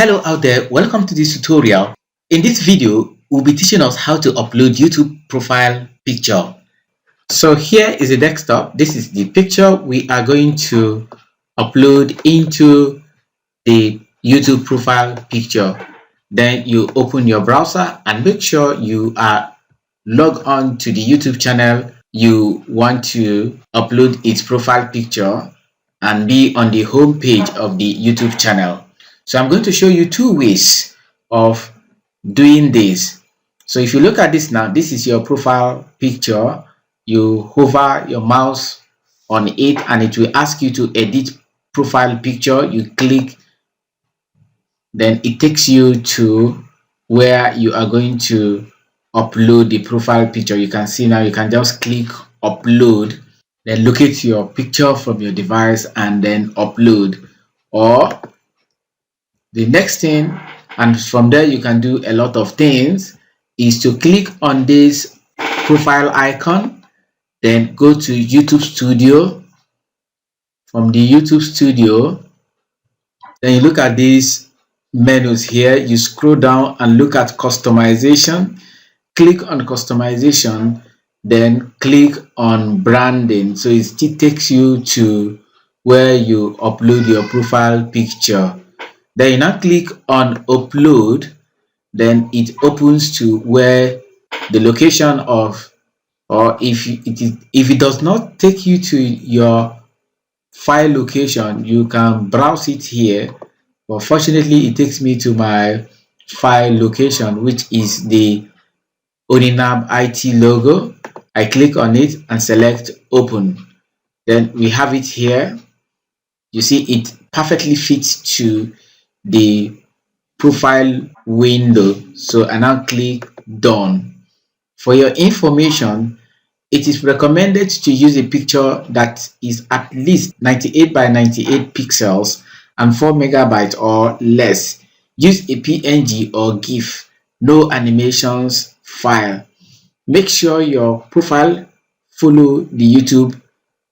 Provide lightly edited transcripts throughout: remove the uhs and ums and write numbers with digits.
Hello out there, welcome to this tutorial. In this video, we'll be teaching us how to upload YouTube profile picture. So here is the desktop. This is the picture we are going to upload into the YouTube profile picture. Then you open your browser and make sure you are logged on to the YouTube channel you want to upload its profile picture and be on the home page of the YouTube channel. So I'm going to show you two ways of doing this. So if you look at this now, this is your profile picture. You hover your mouse on it and it will ask you to edit profile picture. You click, then it takes you to where you are going to upload the profile picture. You can see now you can just click upload, then locate your picture from your device and then upload. Or the next thing, and from there you can do a lot of things, is to click on this profile icon, then go to YouTube Studio. From the YouTube Studio, then you look at these menus here, you scroll down and look at customization. Click on customization, then click on branding. So it still takes you to where you upload your profile picture. Then you now click on upload, then it opens to where the location of, or if it does not take you to your file location, you can browse it here. But fortunately, it takes me to my file location, which is the Oninab IT logo. I click on it and select open. Then we have it here. You see it perfectly fits to the profile window. So I now click done. For your information, it is recommended to use a picture that is at least 98 by 98 pixels and 4 megabytes or less. Use a PNG or GIF, no animations file. Make sure your profile follow the YouTube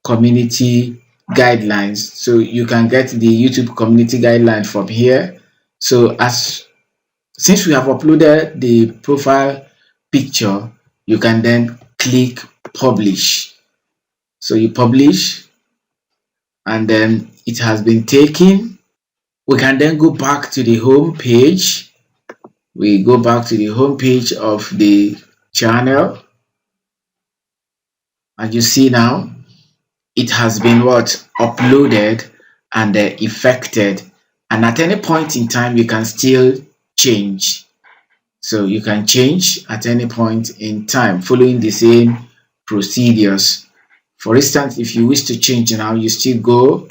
community guidelines. So you can get the YouTube community guidelines from here. So since we have uploaded the profile picture, you can then click publish. So you publish and then it has been taken. We can then go back to the home page. We go back to the home page of the channel, and you see now it has been uploaded and effected, and at any point in time you can still change. So you can change at any point in time following the same procedures. For instance, if you wish to change now, you still go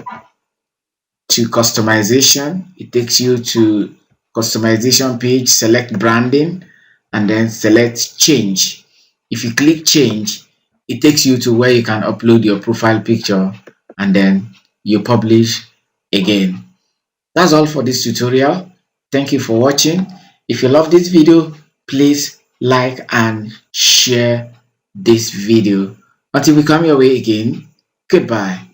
to customization. It takes you to customization page, select branding and then select change. If you click change, it takes you to where you can upload your profile picture and then you publish again. That's all for this tutorial. Thank you for watching. If you love this video, please like and share this video. Until we come your way again, goodbye.